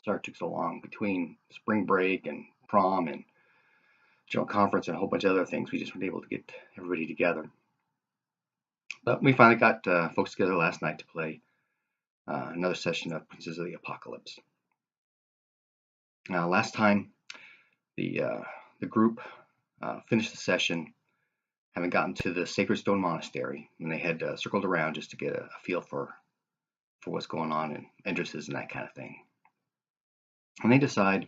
sorry it took so long between spring break and prom and general conference and a whole bunch of other things. We just weren't able to get everybody together. But we finally got folks together last night to play another session of Princes of the Apocalypse. Last time, the group finished the session having gotten to the Sacred Stone Monastery, and they had circled around just to get a feel for what's going on and entrances and that kind of thing. And they decide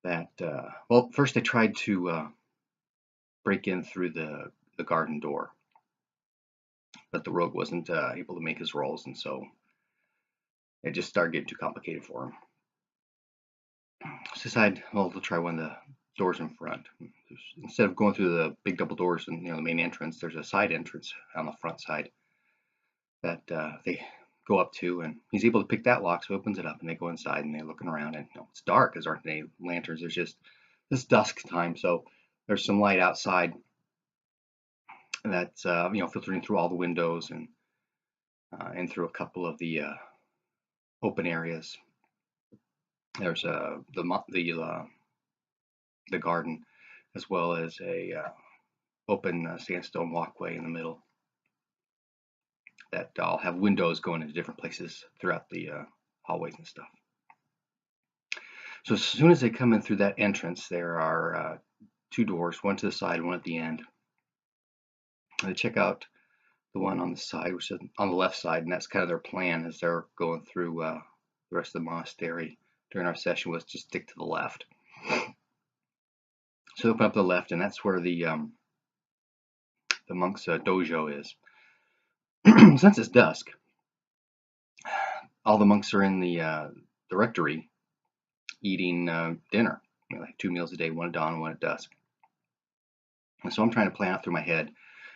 that, well, first they tried to break in through the garden door, but the rogue wasn't able to make his rolls, and so it just started getting too complicated for him. So decide, well, they'll try one of the doors in front. Instead of going through the big double doors and the main entrance, there's a side entrance on the front side that they go up to, and he's able to pick that lock, so he opens it up, and they go inside and they're looking around, and it's dark because there aren't any lanterns. There's just this dusk time, so there's some light outside that's filtering through all the windows and through a couple of the open areas. There's the garden, as well as a open sandstone walkway in the middle that all have windows going into different places throughout the hallways and stuff. So as soon as they come in through that entrance, there are two doors, one to the side, one at the end. And they check out the one on the side, which is on the left side, and that's kind of their plan as they're going through the rest of the monastery during our session, was to stick to the left. So they open up to the left, and that's where the monks' dojo is. Since it's dusk, all the monks are in the rectory eating dinner, like 2 meals a day, one at dawn and one at dusk. And so I'm trying to plan out through my head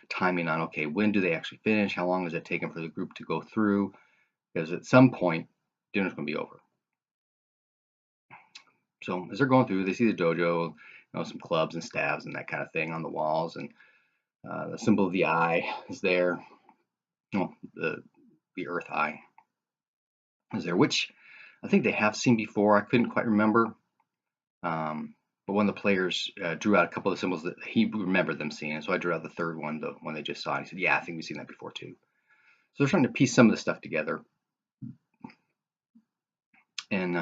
timing on, okay, when do they actually finish? How long does it take them for the group to go through? Because at some point, dinner's going to be over. So as they're going through, they see the dojo, some clubs and staves and that kind of thing on the walls, and the symbol of the eye is there. The earth eye is there, which I think they have seen before. I couldn't quite remember, but one of the players drew out a couple of symbols that he remembered them seeing, so I drew out the third one, the one they just saw, and he said, yeah, I think we've seen that before too. So they're trying to piece some of the stuff together, and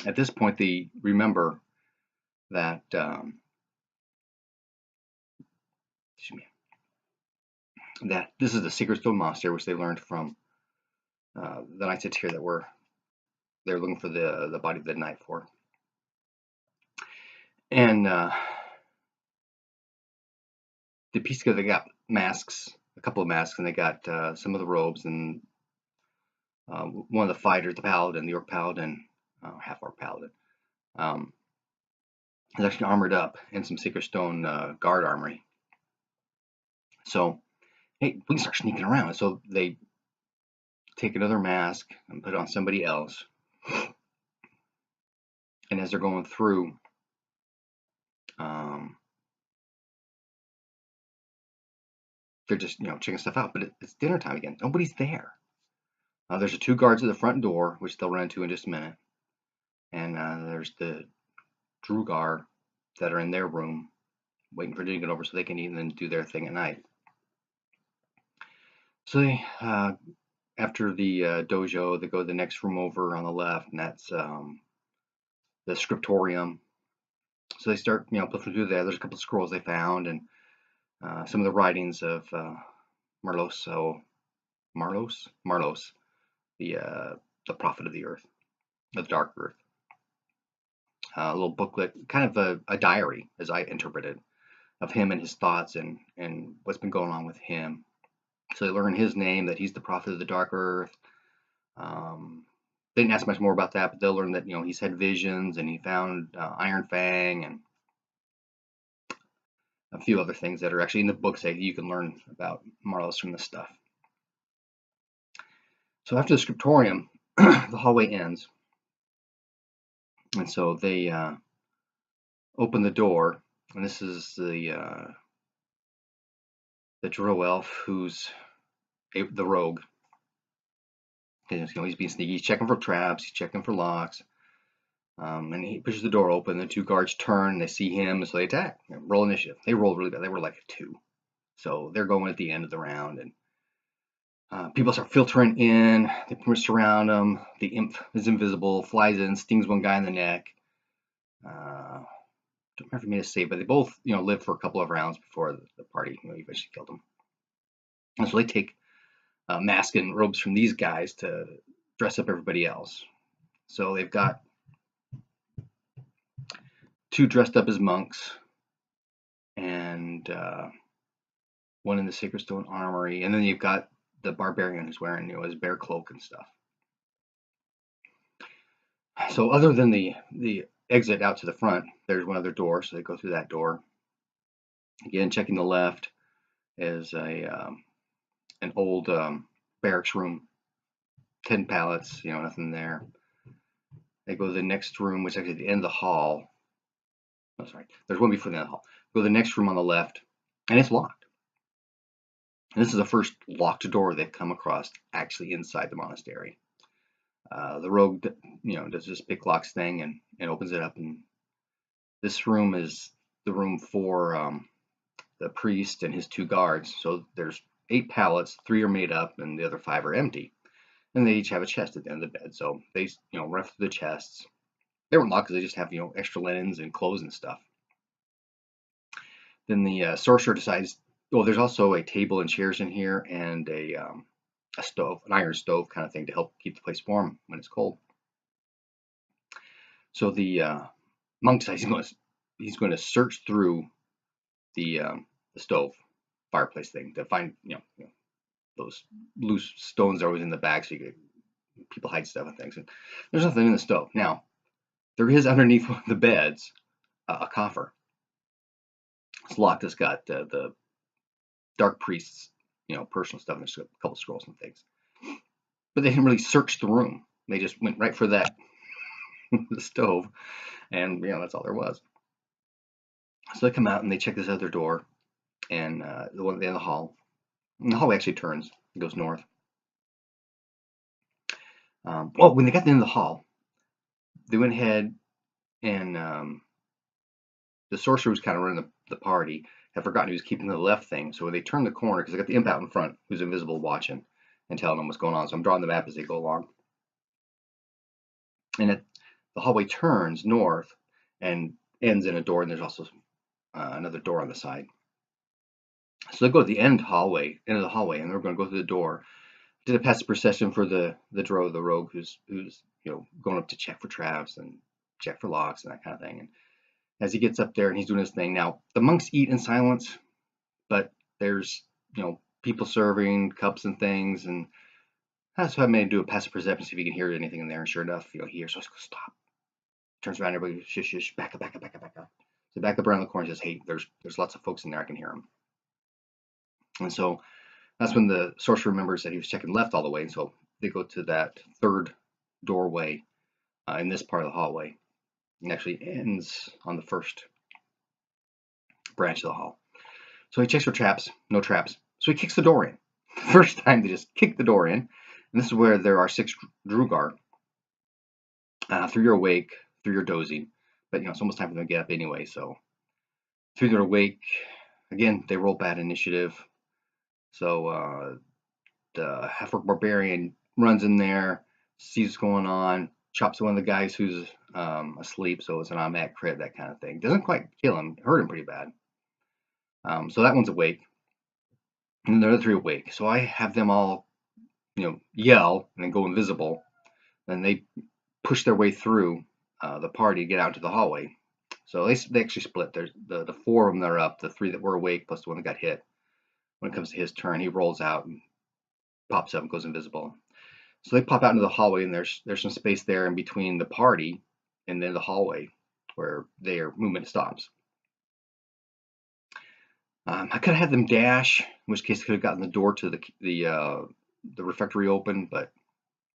at this point they remember that that this is the Sacred Stone Monastery, which they learned from the Knights of Tyr that they're looking for the body of the knight for. And they pieced together, they got masks, a couple of masks, and they got some of the robes, and one of the fighters, the paladin, the orc paladin, half-orc paladin, is actually armored up in some Sacred Stone guard armory. So, hey, we can start sneaking around. So they take another mask and put it on somebody else. And as they're going through, they're just checking stuff out. But it's dinner time again. Nobody's there. There's the two guards at the front door, which they'll run into in just a minute. And there's the Drugar that are in their room, waiting for dinner to get over so they can eat and then do their thing at night. So they, after the dojo, they go to the next room over on the left, and that's the scriptorium. So they start, flipping through there. There's a couple of scrolls they found, and some of the writings of Marlos, the prophet of the earth, of the dark earth. A little booklet, kind of a diary, as I interpreted, of him and his thoughts and what's been going on with him. So they learn his name, that he's the prophet of the dark earth. They didn't ask much more about that, but they'll learn that he's had visions and he found Iron Fang and a few other things that are actually in the books that you can learn about Marlos from this stuff. So after the scriptorium, the hallway ends, and so they open the door, and this is the drow elf who's the rogue, He's being sneaky. He's checking for traps. He's checking for locks. And he pushes the door open. The two guards turn. They see him, so they attack. Roll initiative. They rolled really bad. They were like a 2. So they're going at the end of the round, and people start filtering in. They pretty much surround him. The imp is invisible, flies in, stings one guy in the neck. Don't remember if he made a save, but they both, lived for a couple of rounds before the party, eventually killed him. And so they take masks and robes from these guys to dress up everybody else. So they've got 2 dressed up as monks, and one in the Sacred Stone Armory, and then you've got the barbarian who's wearing, his bear cloak and stuff. So other than the exit out to the front, there's one other door, so they go through that door. Again, checking the left is an old barracks room, 10 pallets, nothing there. They go to the next room, which is actually at the end of the hall. Oh, sorry, there's one before the end of the hall. Go to the next room on the left, and it's locked. And this is the first locked door they've come across actually inside the monastery. The rogue, does this pick locks thing and opens it up, and this room is the room for the priest and his 2 guards. So there's 8 pallets, 3 are made up, and the other 5 are empty. And they each have a chest at the end of the bed. So they, run through the chests. They weren't locked because they just have, extra linens and clothes and stuff. Then the sorcerer decides, there's also a table and chairs in here, and a stove, an iron stove kind of thing to help keep the place warm when it's cold. So the monk decides he's going to search through the stove fireplace thing to find those loose stones are always in the back, so people hide stuff and things. And there's nothing in the stove. Now there is underneath one of the beds a coffer. It's locked. It's got the dark priest's personal stuff. There's a couple scrolls and things. But they didn't really search the room. They just went right for that the stove, and that's all there was. So they come out and they check this other door, and the one at the end of the hall. And the hallway actually turns. It goes north. When they got to the end of the hall, they went ahead and the sorcerer was kind of running the party. Had forgotten he was keeping the left thing. So when they turned the corner, because they got the imp out in front, who's invisible, watching and telling them what's going on. So I'm drawing the map as they go along. And the hallway turns north and ends in a door, and there's also another door on the side. So they go to the end of the hallway, and they're going to go through the door. Did a passive perception for the rogue who's going up to check for traps and check for locks and that kind of thing. And as he gets up there and he's doing his thing, now the monks eat in silence, but there's people serving cups and things, and that's why I made him do a passive perception, see if he can hear anything in there. And sure enough, he hears. So I go, stop. Turns around, everybody, shush, back up. So back up around the corner and says, hey, there's lots of folks in there, I can hear them. And so that's when the sorcerer remembers that he was checking left all the way, and so they go to that third doorway in this part of the hallway. It actually ends on the first branch of the hall. So he checks for traps, no traps. So he kicks the door in. First time they just kick the door in, and this is where there are 6 Drugar. 3 are awake, 3 are dozing, but it's almost time for them to get up anyway. So 3 that are awake, again, they roll bad initiative. So the half-orc barbarian runs in there, sees what's going on, chops one of the guys who's asleep, so it's an automatic crit, that kind of thing. Doesn't quite kill him, hurt him pretty bad. So that one's awake, and the other 3 awake. So I have them all, yell and then go invisible. Then they push their way through the party to get out to the hallway. So they actually split. There's the 4 of them that are up, the 3 that were awake plus the one that got hit. When it comes to his turn, he rolls out and pops up and goes invisible. So they pop out into the hallway, and there's some space there in between the party and then the hallway where their movement stops. I could have had them dash, in which case I could have gotten the door to the refectory open, but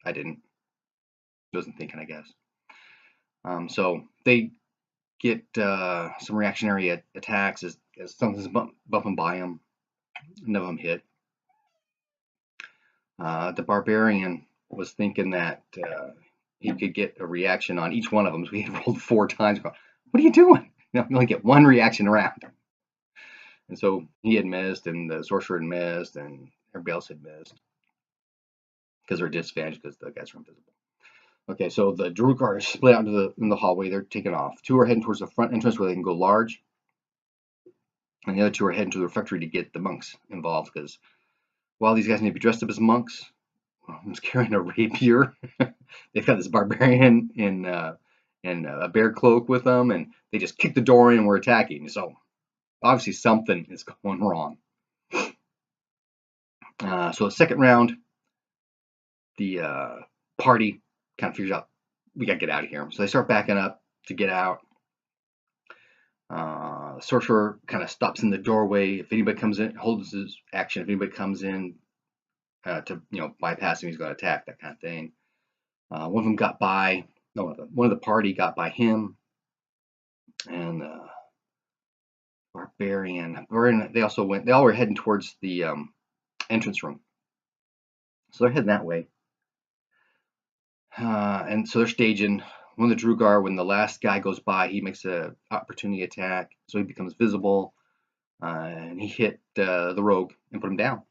I didn't. Wasn't thinking, I guess. So they get some reactionary attacks as something's bumping by them. None of them hit. The barbarian was thinking that he could get a reaction on each one of them. So he had rolled 4 times. Going, what are you doing? You only get 1 reaction around. And so he had missed, and the sorcerer had missed, and everybody else had missed because they're disadvantaged because the guys are invisible. Okay, so the Drukhar are split out in the hallway. They're taking off. 2 are heading towards the front entrance where they can go large, and the other 2 are heading to the refectory to get the monks involved, because while these guys need to be dressed up as monks, one's carrying a rapier. They've got this barbarian in a bear cloak with them, and they just kick the door in and we're attacking. So obviously something is going wrong. So the second round, the party kind of figures out we got to get out of here. So they start backing up to get out. The sorcerer kind of stops in the doorway. If anybody comes in, holds his action. If anybody comes in to bypass him, he's going to attack, that kind of thing. One of them got by. No, one of the party got by him, and barbarian. They also went. They all were heading towards the entrance room, so they're heading that way. And so they're staging. One of the Drukhar, when the last guy goes by, he makes an opportunity attack, so he becomes visible, and he hit the rogue and put him down.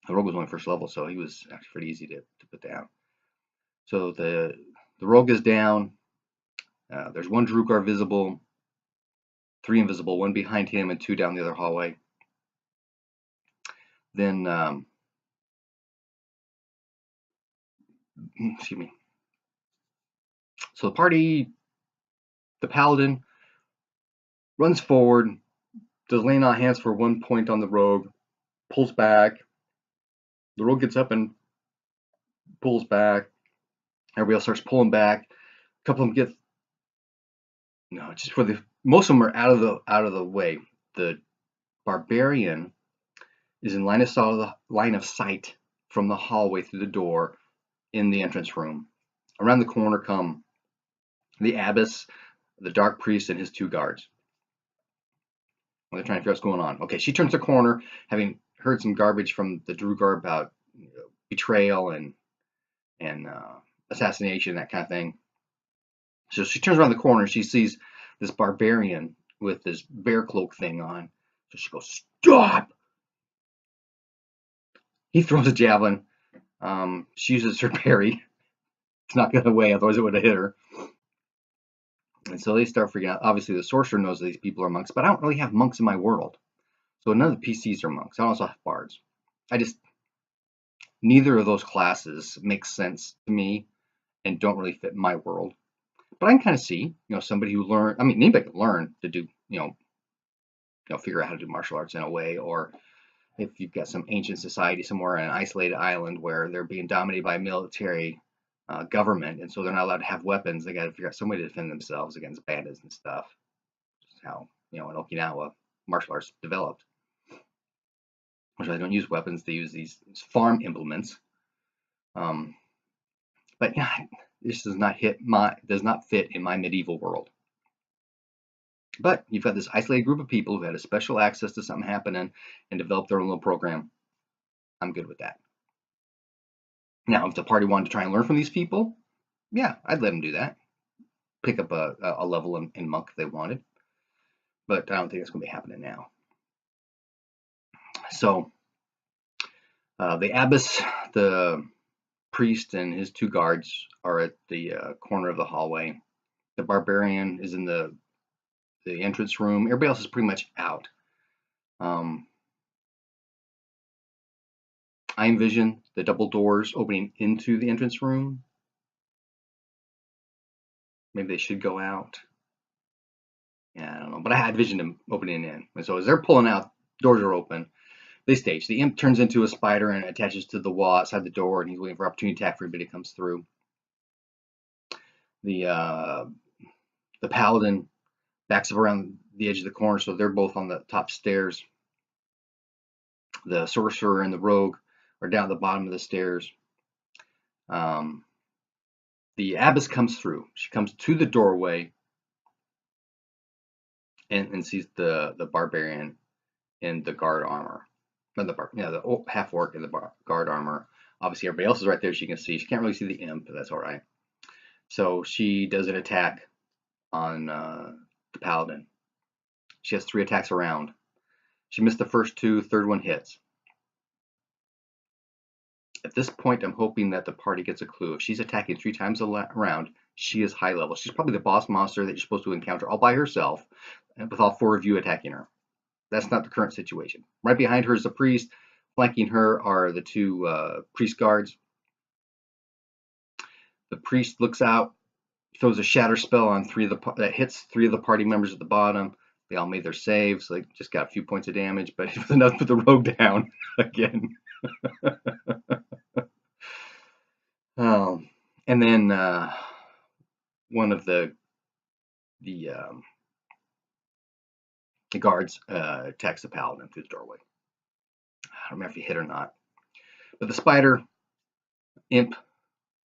The rogue was only first level, so he was actually pretty easy to put down. So the rogue is down. There's 1 Drukhar visible, 3 invisible, 1 behind him, and 2 down the other hallway. Then, excuse me. So the party, the paladin, runs forward, does laying on hands for 1 point on the rogue, pulls back. The rogue gets up and pulls back. Everybody else starts pulling back. A couple of them get, just for most of them are out of the way. The barbarian is in line of sight from the hallway through the door in the entrance room. Around the corner come the abbess, the dark priest, and his 2 guards. Well, they're trying to figure out what's going on. Okay, she turns the corner, having heard some garbage from the Drukhar about betrayal and assassination, that kind of thing. So she turns around the corner and she sees this barbarian with this bear cloak thing on. So she goes, "Stop!" He throws a javelin. She uses her parry. It's not going away, otherwise it would have hit her. And so they start freaking out. Obviously, the sorcerer knows that these people are monks, but I don't really have monks in my world. So none of the PCs are monks. I also have bards. Neither of those classes makes sense to me and don't really fit my world. But I can kind of see, somebody who learned. I mean, anybody can learn to do, figure out how to do martial arts in a way, or if you've got some ancient society somewhere on an isolated island where they're being dominated by a military government, and so they're not allowed to have weapons. They got to figure out some way to defend themselves against bandits and stuff. Just how in Okinawa martial arts developed, which they don't use weapons; they use these farm implements. But yeah, this does not fit in my medieval world. But you've got this isolated group of people who had a special access to something happening and developed their own little program. I'm good with that. Now, if the party wanted to try and learn from these people, yeah, I'd let them do that. Pick up a level in monk if they wanted. But I don't think that's going to be happening now. So the abbess, the priest, and his 2 guards are at the corner of the hallway. The barbarian is in the entrance room. Everybody else is pretty much out. I envision the double doors opening into the entrance room. Maybe they should go out. Yeah, I don't know. But I envision them opening in. And so as they're pulling out, doors are open. They stage. The imp turns into a spider and attaches to the wall outside the door, and he's waiting for opportunity attack for everybody that comes through. The paladin backs up around the edge of the corner, so they're both on the top stairs. The sorcerer and the rogue are down at the bottom of the stairs. The abbess comes through. She comes to the doorway and sees the barbarian in the guard armor. The half orc in the guard armor Obviously, everybody else is right there. She can see. She can't really see the imp, but that's all right. So she does an attack on the paladin. She has 3 attacks around. She missed the first 2. Third one hits. At this point, I'm hoping that the party gets a clue. If she's attacking 3 times a round, she is high level. She's probably the boss monster that you're supposed to encounter all by herself, with all 4 of you attacking her. That's not the current situation. Right behind her is the priest. Flanking her are the 2 priest guards. The priest looks out, throws a shatter spell on 3 of the that hits 3 of the party members at the bottom. They all made their saves. They just got a few points of damage, but it was enough to put the rogue down again. And then one of the guards attacks the paladin through the doorway. I don't remember if he hit or not, but the spider imp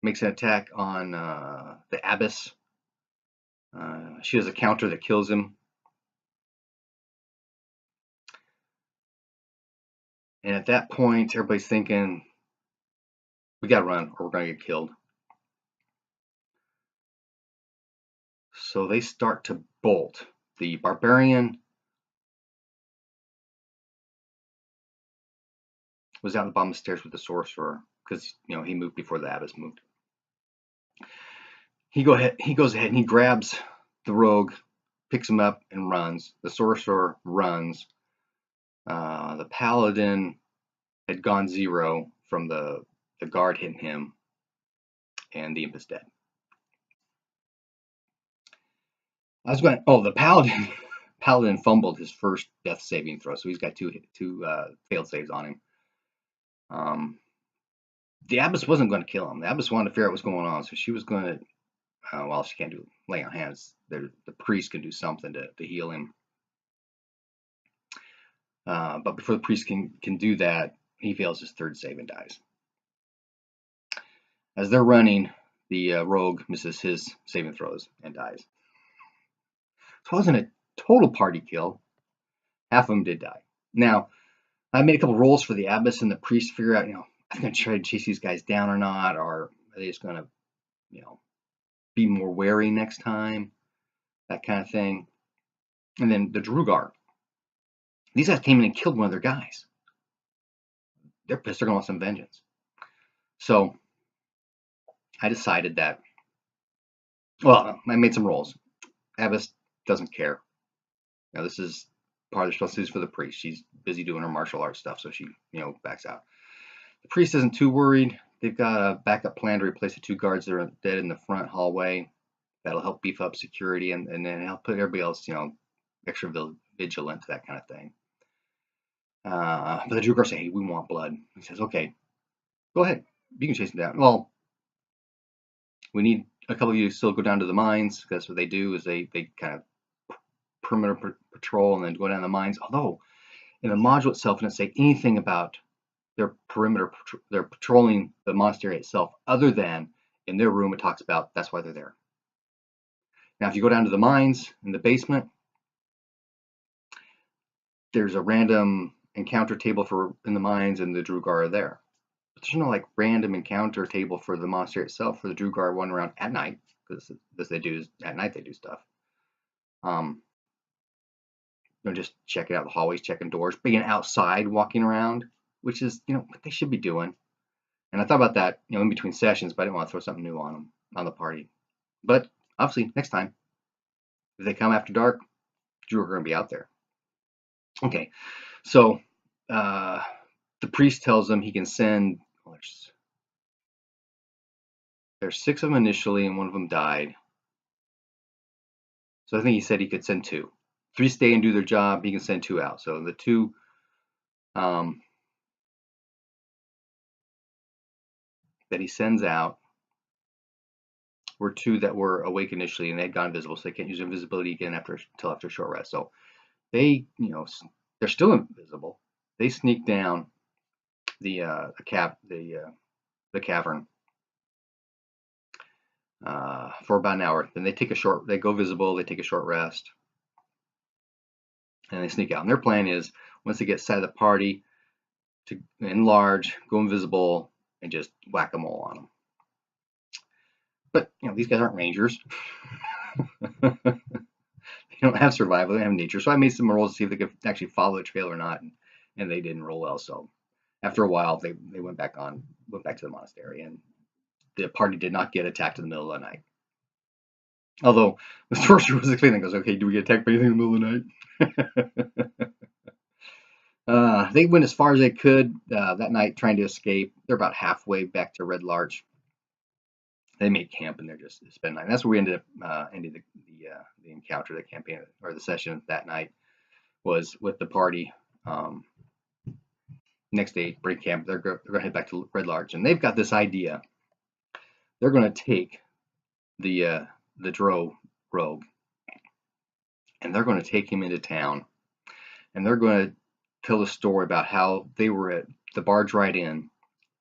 makes an attack on the abbess. She has a counter that kills him. And at that point, everybody's thinking, we gotta run or we're gonna get killed. So they start to bolt. The barbarian was out on the bottom of the stairs with the sorcerer because he moved before the abbess moved. He goes ahead and he grabs the rogue, picks him up, and runs. The sorcerer runs. The paladin had gone 0 from the guard hitting him, and the imp is dead. I was going. Oh, the paladin fumbled his first death saving throw, so he's got two failed saves on him. The abbess wasn't going to kill him. The abbess wanted to figure out what's going on, so she was going to. Well, she can't do lay on hands. The priest can do something to heal him. But before the priest can do that, he fails his 3rd save and dies. As they're running, the rogue misses his saving throws and dies. So it wasn't a total party kill. Half of them did die. Now, I made a couple rolls for the abbess and the priest to figure out, are they going to try to chase these guys down or not, or are they just going to, be more wary next time, that kind of thing. And then the Drugar. These guys came in and killed one of their guys. They're pissed. They're going to want some vengeance. So I decided that, well, I made some rolls. Abbess doesn't care. This is part of the responsibilities for the priest. She's busy doing her martial arts stuff, so she, backs out. The priest isn't too worried. They've got a backup plan to replace the 2 guards that are dead in the front hallway. That'll help beef up security and then help put everybody else, extra vigilant, that kind of thing. But the Drugar say, hey, we want blood. He says, okay, go ahead. You can chase them down. Well, we need a couple of you to still go down to the mines, because that's what they do, is they kind of perimeter patrol and then go down the mines. Although, in the module itself, it doesn't say anything about their perimeter, they're patrolling the monastery itself, other than in their room it talks about that's why they're there. Now, if you go down to the mines in the basement, there's a random encounter table in the mines, and the Drugar are there. But there's no random encounter table for the monastery itself, for the Drugar one around at night, because they do at night, they do stuff. Just checking out the hallways, checking doors, being outside, walking around, which is what they should be doing. And I thought about that in between sessions, but I didn't want to throw something new on the party. But obviously, next time, if they come after dark, Drugar are going to be out there. Okay, so the priest tells them he can send. Well, there's 6 of them initially, and one of them died. So I think he said he could send 2. 3 stay and do their job. He can send 2 out. So the 2 that he sends out were 2 that were awake initially, and they'd gone invisible, so they can't use invisibility again until after a short rest. So they, they're still invisible. They sneak down the cavern for about an hour. Then they go visible. They take a short rest, and they sneak out. And their plan is, once they get sight of the party, to enlarge, go invisible, and just whack them all on them. But these guys aren't rangers. They don't have survival. They have nature. So I made some rolls to see if they could actually follow the trail or not, and they didn't roll well. So after a while, they went back to the monastery, and the party did not get attacked in the middle of the night. Although the sorcerer was explaining, goes, okay, do we get attacked by anything in the middle of the night? They went as far as they could that night, trying to escape. They're about halfway back to Red Larch. They made camp and they're just spending the night. And that's where we ended up ending the encounter, the campaign, or the session that night was with the party. Next day, break camp. They're going to head back to Red Larch, and they've got this idea. They're going to take the Drow rogue, and they're going to take him into town, and they're going to tell a story about how they were at the Barge Ride Inn,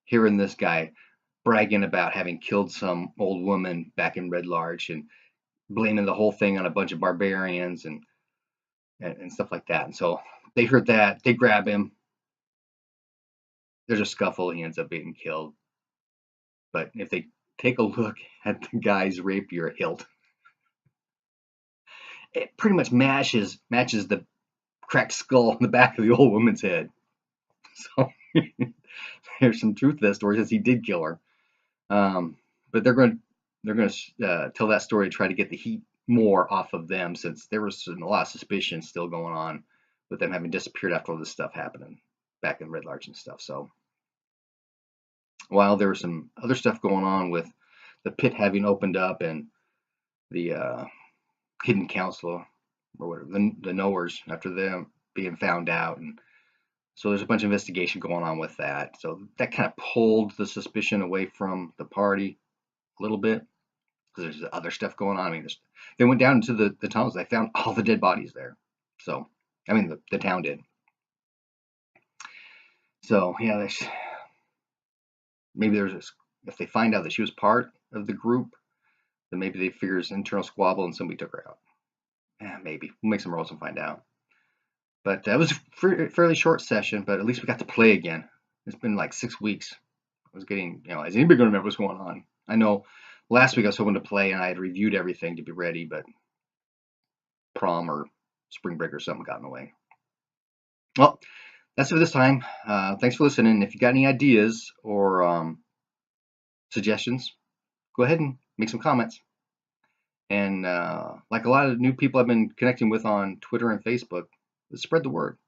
hearing this guy bragging about having killed some old woman back in Red Larch and blaming the whole thing on a bunch of barbarians and stuff like that. And so they heard that, they grab him. There's a scuffle, he ends up being killed. But if they take a look at the guy's rapier hilt, it pretty much matches the cracked skull on the back of the old woman's head. So there's some truth to that story, since he did kill her. But they're going to tell that story to try to get the heat more off of them, since there was a lot of suspicion still going on with them having disappeared after all this stuff happening back in Red Larch and stuff. So while there was some other stuff going on with the pit having opened up and the hidden council or whatever, the knowers, after them being found out, and so there's a bunch of investigation going on with that. So that kind of pulled the suspicion away from the party a little bit, because there's other stuff going on. I mean, they went down into the tunnels. They found all the dead bodies there. So, I mean, the town did. So, yeah, maybe if they find out that she was part of the group, then maybe they figure it's internal squabble and somebody took her out. Yeah, maybe. We'll make some rolls and find out. But that was a fairly short session, but at least we got to play again. It's been like 6 weeks. I was getting, is anybody going to remember what's going on? I know last week I was hoping to play and I had reviewed everything to be ready, but prom or spring break or something got in the way. Well, that's it for this time. Thanks for listening. If you got any ideas or suggestions, go ahead and make some comments. And like a lot of new people I've been connecting with on Twitter and Facebook, let's spread the word.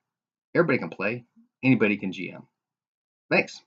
Everybody can play. Anybody can GM. Thanks.